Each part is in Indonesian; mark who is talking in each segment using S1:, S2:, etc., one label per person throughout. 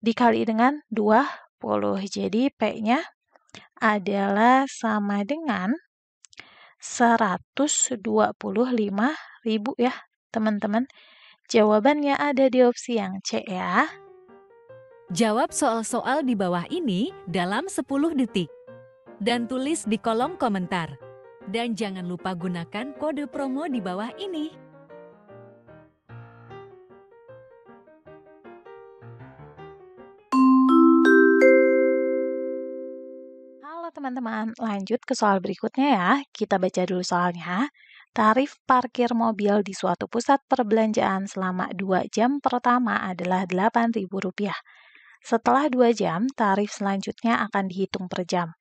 S1: dikali dengan 20. Jadi P-nya adalah sama dengan 125.000 ya, teman-teman. Jawabannya ada di opsi yang C ya.
S2: Jawab soal-soal di bawah ini dalam 10 detik. Dan tulis di kolom komentar. Dan jangan lupa gunakan kode promo di bawah ini.
S1: Halo teman-teman, lanjut ke soal berikutnya ya. Kita baca dulu soalnya. Tarif parkir mobil di suatu pusat perbelanjaan selama 2 jam pertama adalah Rp8.000. Setelah 2 jam, tarif selanjutnya akan dihitung per jam.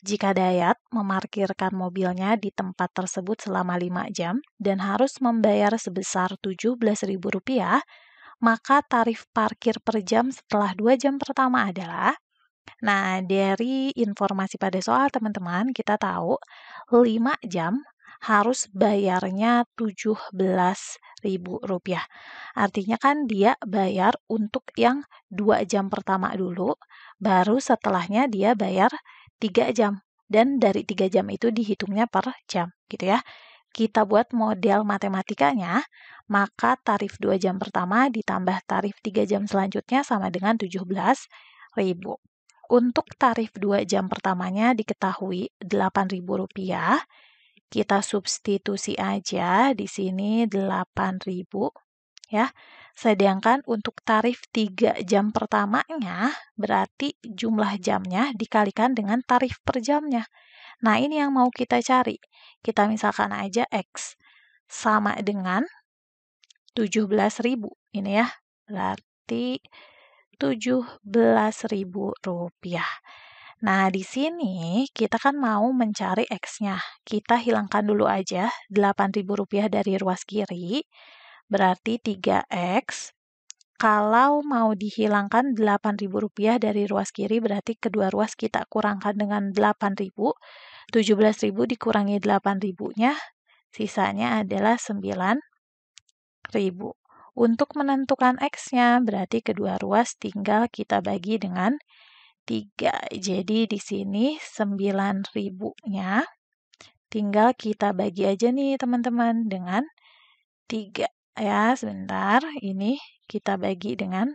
S1: Jika Dayat memarkirkan mobilnya di tempat tersebut selama 5 jam dan harus membayar sebesar Rp17.000, maka tarif parkir per jam setelah 2 jam pertama adalah. Nah, dari informasi pada soal teman-teman, kita tahu 5 jam harus bayarnya Rp17.000. Artinya kan dia bayar untuk yang 2 jam pertama dulu, baru setelahnya dia bayar 3 jam. Dan dari 3 jam itu dihitungnya per jam, gitu ya. Kita buat model matematikanya, maka tarif 2 jam pertama ditambah tarif 3 jam selanjutnya sama dengan Rp17.000. Untuk tarif 2 jam pertamanya diketahui Rp8.000. Kita substitusi aja di sini 8.000 ya. Sedangkan untuk tarif 3 jam pertamanya berarti jumlah jamnya dikalikan dengan tarif per jamnya. Nah, ini yang mau kita cari. Kita misalkan aja X sama dengan 17.000 ini ya. Berarti Rp17.000. Nah, di sini kita kan mau mencari X-nya. Kita hilangkan dulu aja Rp8.000 dari ruas kiri, berarti 3X. Kalau mau dihilangkan Rp8.000 dari ruas kiri, berarti kedua ruas kita kurangkan dengan 8.000. 17.000 dikurangi 8.000-nya, sisanya adalah 9.000. Untuk menentukan X-nya, berarti kedua ruas tinggal kita bagi dengan 3. Jadi di sini 9.000-nya tinggal kita bagi aja nih teman-teman dengan 3. Ya, sebentar. Ini kita bagi dengan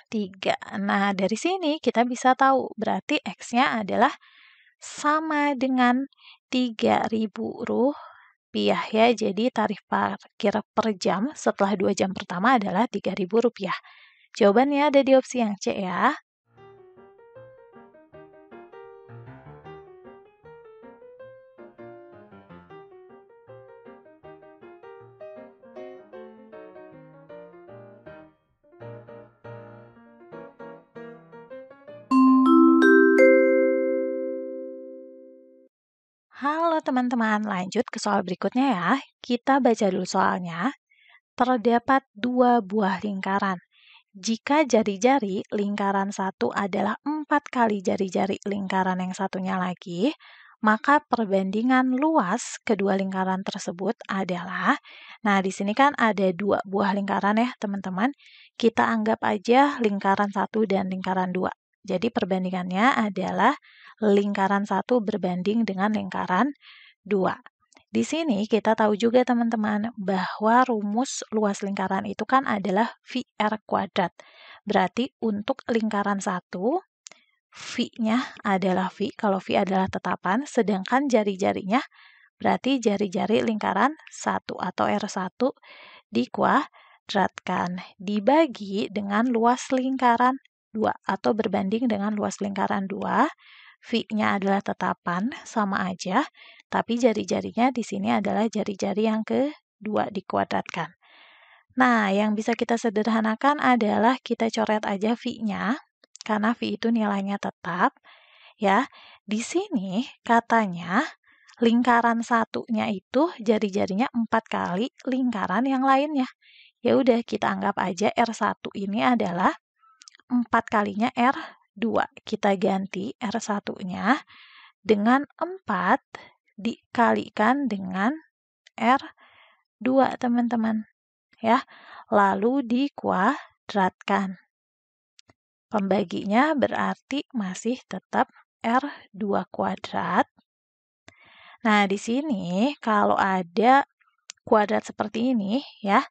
S1: 3. Nah, dari sini kita bisa tahu berarti X-nya adalah sama dengan Rp3.000 ya. Jadi tarif parkir per jam setelah 2 jam pertama adalah Rp3.000. Jawabannya ada di opsi yang C ya. Halo teman-teman, lanjut ke soal berikutnya ya. Kita baca dulu soalnya. Terdapat 2 buah lingkaran. Jika jari-jari lingkaran satu adalah 4 kali jari-jari lingkaran yang satunya lagi, maka perbandingan luas kedua lingkaran tersebut adalah, nah di sini kan ada 2 buah lingkaran ya teman-teman. Kita anggap aja lingkaran 1 dan lingkaran 2. Jadi perbandingannya adalah lingkaran 1 berbanding dengan lingkaran 2. Di sini kita tahu juga teman-teman bahwa rumus luas lingkaran itu kan adalah VR kuadrat. Berarti untuk lingkaran 1, V-nya adalah V, kalau V adalah tetapan, sedangkan jari-jarinya berarti jari-jari lingkaran 1 atau R1 dikuadratkan. Dibagi dengan luas lingkaran 2 atau berbanding dengan luas lingkaran 2, V-nya adalah tetapan, sama aja, tapi jari-jarinya di sini adalah jari-jari yang kedua dikuadratkan. Nah, yang bisa kita sederhanakan adalah kita coret aja V-nya, karena V itu nilainya tetap. Ya, di sini katanya lingkaran satunya itu jari-jarinya 4 kali lingkaran yang lainnya. Ya udah, kita anggap aja R1 ini adalah 4 kalinya R2. Kita ganti R1-nya dengan 4 dikalikan dengan R2, teman-teman. Ya, lalu dikuadratkan. Pembaginya berarti masih tetap R2 kuadrat. Nah, di sini kalau ada kuadrat seperti ini ya,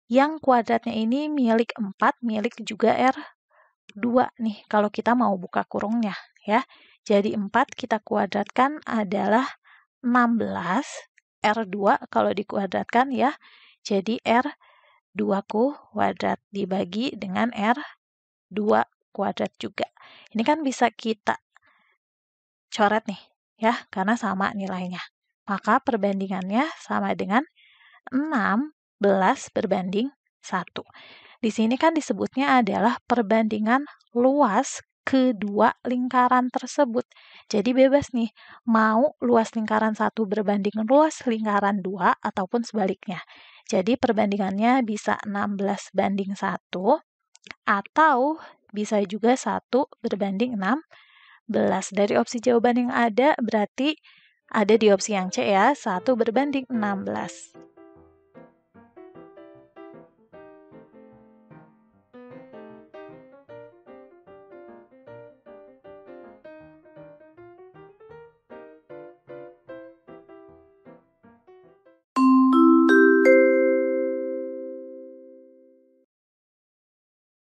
S1: yang kuadratnya ini milik 4, milik juga R2 nih, kalau kita mau buka kurungnya ya. Jadi 4 kita kuadratkan adalah 16, R2 kalau dikuadratkan ya, jadi R2 kuadrat dibagi dengan R2 kuadrat juga. Ini kan bisa kita coret nih ya, karena sama nilainya. Maka perbandingannya sama dengan 16 berbanding 1. Di sini kan disebutnya adalah perbandingan luas kedua lingkaran tersebut. Jadi bebas nih, mau luas lingkaran 1 berbanding luas lingkaran 2 ataupun sebaliknya. Jadi perbandingannya bisa 16 banding 1 atau bisa juga 1 berbanding 16. Dari opsi jawaban yang ada berarti ada di opsi yang C ya, 1 berbanding 16.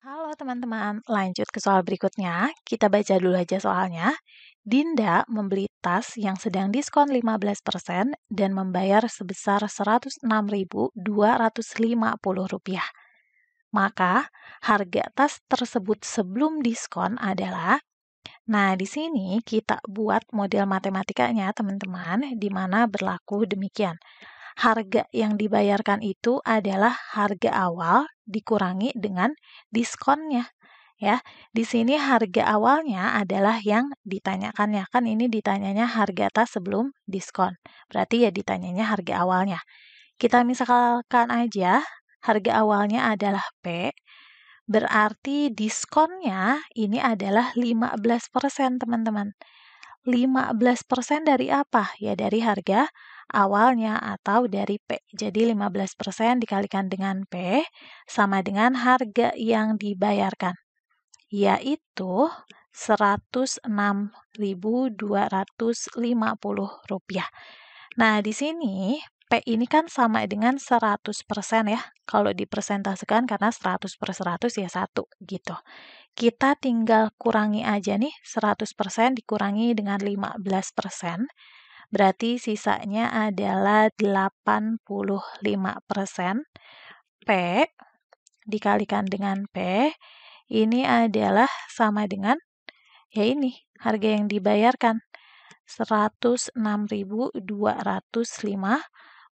S1: Halo teman-teman, lanjut ke soal berikutnya. Kita baca dulu aja soalnya. Dinda membeli tas yang sedang diskon 15% dan membayar sebesar Rp106.250. Maka, harga tas tersebut sebelum diskon adalah. Nah, di sini kita buat model matematikanya, teman-teman, di mana berlaku demikian. Harga yang dibayarkan itu adalah harga awal dikurangi dengan diskonnya. Ya, di sini harga awalnya adalah yang ditanyakan ya. Kan ini ditanyanya harga tas sebelum diskon. Berarti ya ditanyanya harga awalnya. Kita misalkan aja harga awalnya adalah P, berarti diskonnya ini adalah 15%, teman-teman. 15% dari apa? Ya dari harga awalnya atau dari P. Jadi 15% dikalikan dengan P sama dengan harga yang dibayarkan, yaitu Rp106.250. Nah, di sini P ini kan sama dengan 100% ya. Kalau dipersentasekan karena 100 per 100 ya 1 gitu. Kita tinggal kurangi aja nih, 100% dikurangi dengan 15%. Berarti sisanya adalah 85%. P dikalikan dengan P, ini adalah sama dengan, ya ini, harga yang dibayarkan, 106.250.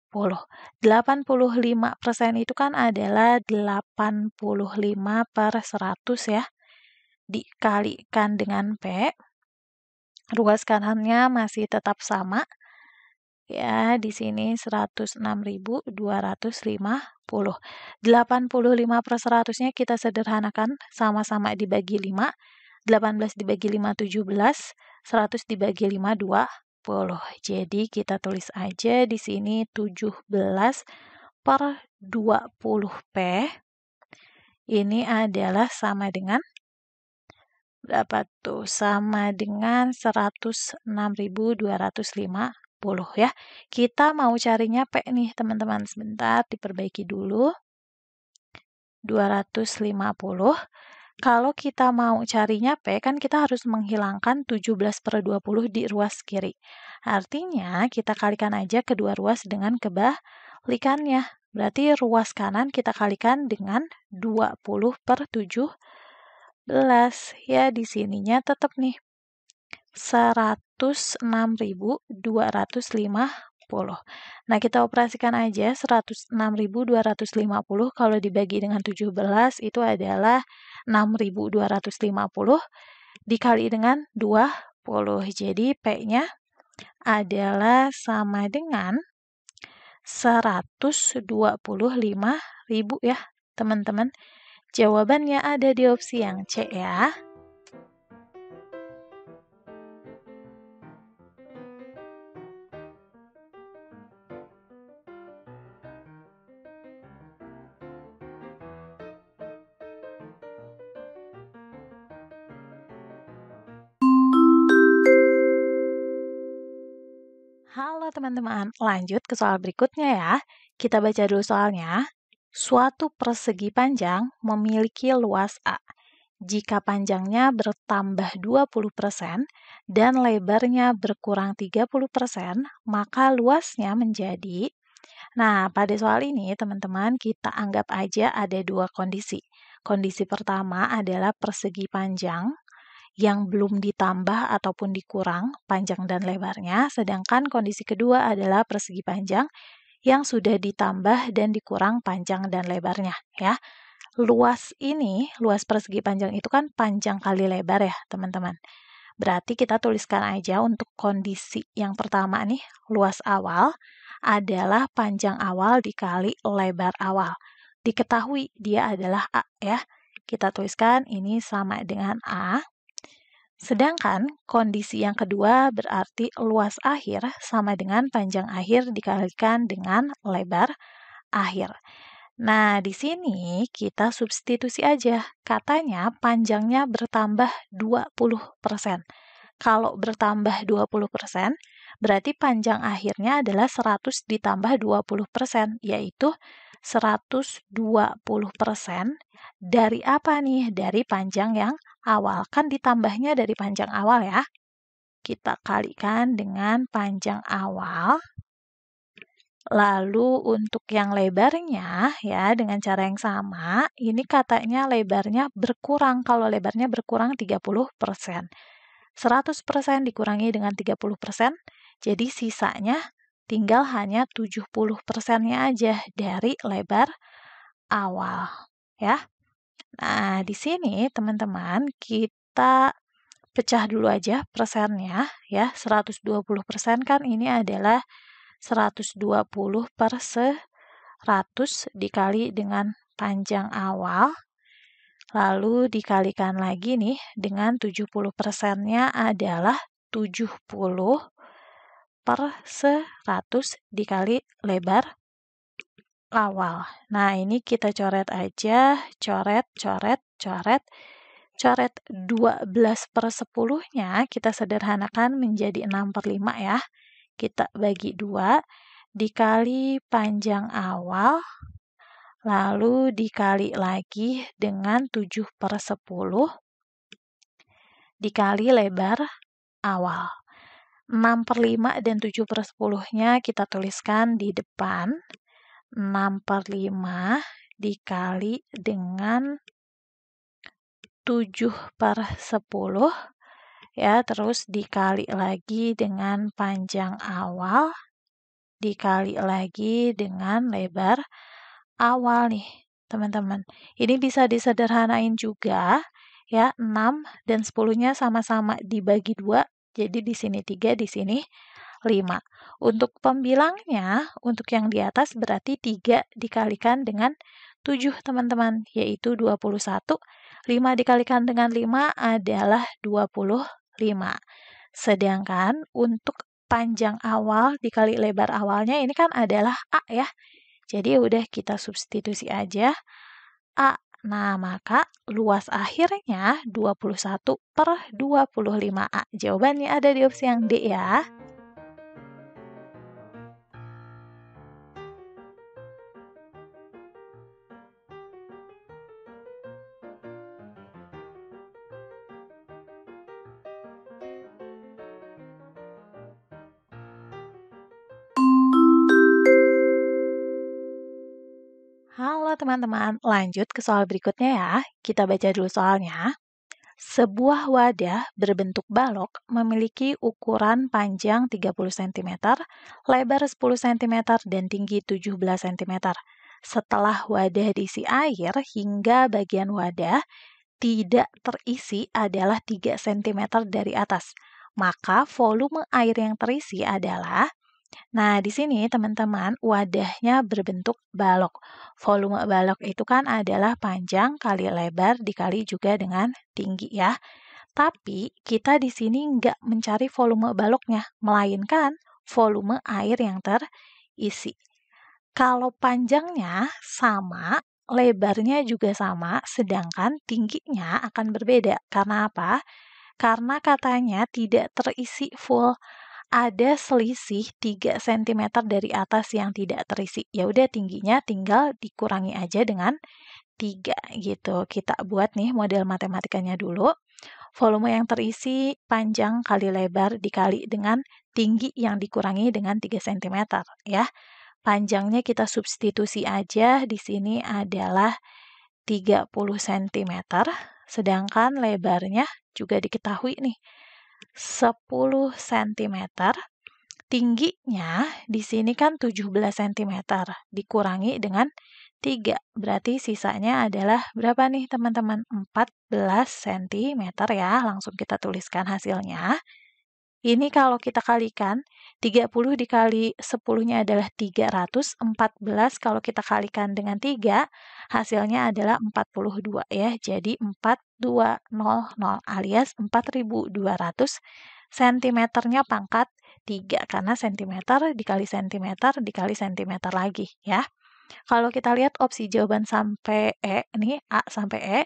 S1: 85% itu kan adalah 85 per 100 ya. Dikalikan dengan P, ruas kanannya masih tetap sama. Ya, di sini 106.250. 85 per 100-nya kita sederhanakan, sama-sama dibagi 5. 18 dibagi 5, 17. 100 dibagi 5, 20. Jadi kita tulis aja di sini 17 per 20P. Ini adalah sama dengan berapa tuh? Sama dengan 106.250 ya. Kita mau carinya P nih, teman-teman. Sebentar, diperbaiki dulu. 250. Kalau kita mau carinya P, kan kita harus menghilangkan 17 per 20 di ruas kiri. Artinya, kita kalikan aja kedua ruas dengan kebalikannya. Berarti ruas kanan kita kalikan dengan 20 per 17. Ya, di sininya tetap nih. 106.250. Nah, kita operasikan aja 106.250 kalau dibagi dengan 17 itu adalah 6.250 dikali dengan 20. Jadi P-nya adalah sama dengan 125.000 ya, teman-teman. Jawabannya ada di opsi yang C ya. Halo teman-teman, lanjut ke soal berikutnya ya. Kita baca dulu soalnya. Suatu persegi panjang memiliki luas A. Jika panjangnya bertambah 20% dan lebarnya berkurang 30%, maka luasnya menjadi. Nah, pada soal ini teman-teman kita anggap aja ada dua kondisi. Kondisi pertama adalah persegi panjang yang belum ditambah ataupun dikurang panjang dan lebarnya, sedangkan kondisi kedua adalah persegi panjang yang sudah ditambah dan dikurang panjang dan lebarnya ya. Luas persegi panjang itu kan panjang kali lebar ya, teman-teman. Berarti kita tuliskan aja untuk kondisi yang pertama nih, luas awal adalah panjang awal dikali lebar awal. Diketahui dia adalah A ya. Kita tuliskan ini sama dengan A. Sedangkan kondisi yang kedua berarti luas akhir sama dengan panjang akhir dikalikan dengan lebar akhir. Nah, di sini kita substitusi aja. Katanya panjangnya bertambah 20%. Kalau bertambah 20%, berarti panjang akhirnya adalah 100 ditambah 20%, yaitu 120% dari apa nih? Dari panjang yang awal. Kan ditambahnya dari panjang awal ya. Kita kalikan dengan panjang awal. Lalu untuk yang lebarnya ya dengan cara yang sama, ini katanya lebarnya berkurang. Kalau lebarnya berkurang 30%. 100% dikurangi dengan 30%, jadi sisanya tinggal hanya 70%-nya aja dari lebar awal ya. Nah, di sini teman-teman kita pecah dulu aja persennya ya. 120% kan ini adalah 120 per 100 dikali dengan panjang awal. Lalu dikalikan lagi nih dengan 70%-nya adalah 70 per 100 dikali lebar awal. Nah, ini kita coret aja. Coret, coret, coret. Coret 12 per 10-nya kita sederhanakan menjadi 6 per 5 ya. Kita bagi 2 dikali panjang awal. Lalu dikali lagi dengan 7 per 10 dikali lebar awal. 6 per 5 dan 7 per 10-nya kita tuliskan di depan. 6 per 5 dikali dengan 7 per 10 ya, terus dikali lagi dengan panjang awal, dikali lagi dengan lebar awal nih, teman-teman. Ini bisa disederhanain juga ya, 6 dan 10-nya sama-sama dibagi 2, jadi di sini 3, di sini 5. Untuk pembilangnya, untuk yang di atas berarti 3 dikalikan dengan 7, teman-teman, yaitu 21. 5 dikalikan dengan 5 adalah 25. Sedangkan untuk panjang awal dikali lebar awalnya ini kan adalah A ya. Jadi udah kita substitusi aja A. Nah, maka luas akhirnya 21 per 25A. Jawabannya ada di opsi yang D ya. Halo teman-teman, lanjut ke soal berikutnya ya. Kita baca dulu soalnya. Sebuah wadah berbentuk balok memiliki ukuran panjang 30 cm, lebar 10 cm, dan tinggi 17 cm. Setelah wadah diisi air hingga bagian wadah tidak terisi adalah 3 cm dari atas. Maka volume air yang terisi adalah. Nah, di sini teman-teman wadahnya berbentuk balok. Volume balok itu kan adalah panjang kali lebar dikali juga dengan tinggi ya. Tapi kita di sini nggak mencari volume baloknya, melainkan volume air yang terisi. Kalau panjangnya sama, lebarnya juga sama, sedangkan tingginya akan berbeda. Karena apa? Karena katanya tidak terisi full ada selisih 3 cm dari atas yang tidak terisi. Ya udah tingginya tinggal dikurangi aja dengan 3 gitu. Kita buat nih model matematikanya dulu. Volume yang terisi panjang kali lebar dikali dengan tinggi yang dikurangi dengan 3 cm ya. Panjangnya kita substitusi aja, di sini adalah 30 cm, sedangkan lebarnya juga diketahui nih 10 cm. Tingginya di sini kan 17 cm, dikurangi dengan 3, berarti sisanya adalah berapa nih teman-teman? 14 cm ya, langsung kita tuliskan hasilnya. Ini kalau kita kalikan, 30 dikali 10-nya adalah 300, 14 kalau kita kalikan dengan 3, hasilnya adalah 42 ya. Jadi 4200 alias 4200 cm-nya pangkat 3, karena cm dikali cm dikali cm lagi ya. Kalau kita lihat opsi jawaban sampai E, ini A sampai E,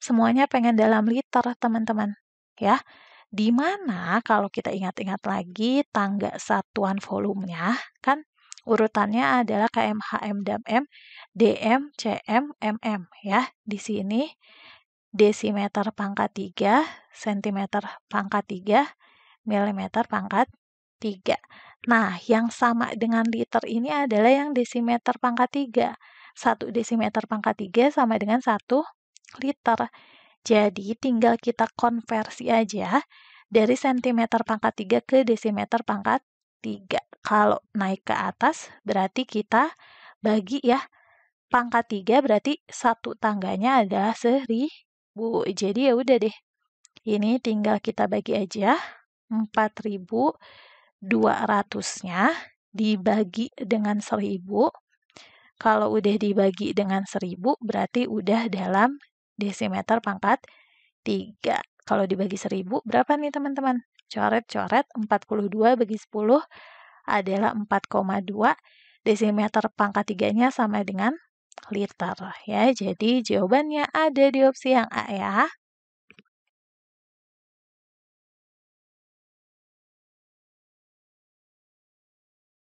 S1: semuanya pengen dalam liter teman-teman ya. Di mana kalau kita ingat-ingat lagi tangga satuan volumenya, kan urutannya adalah km, hm, dan m, dm, cm, mm ya. Di sini desimeter pangkat 3, sentimeter pangkat 3, milimeter pangkat 3. Nah, yang sama dengan liter ini adalah yang desimeter pangkat 3. 1 desimeter pangkat 3 sama dengan 1 liter. Jadi tinggal kita konversi aja dari sentimeter pangkat 3 ke desimeter pangkat 3. Kalau naik ke atas berarti kita bagi ya. Pangkat 3 berarti satu tangganya adalah 1000. Jadi ya udah deh. Ini tinggal kita bagi aja. 4200-nya dibagi dengan 1000. Kalau udah dibagi dengan 1000 berarti udah dalam desimeter pangkat 3. Kalau dibagi 1000 berapa nih teman-teman? Coret-coret 42 bagi 10 adalah 4,2. Desimeter pangkat 3-nya sama dengan liter ya. Jadi jawabannya ada di opsi yang A ya.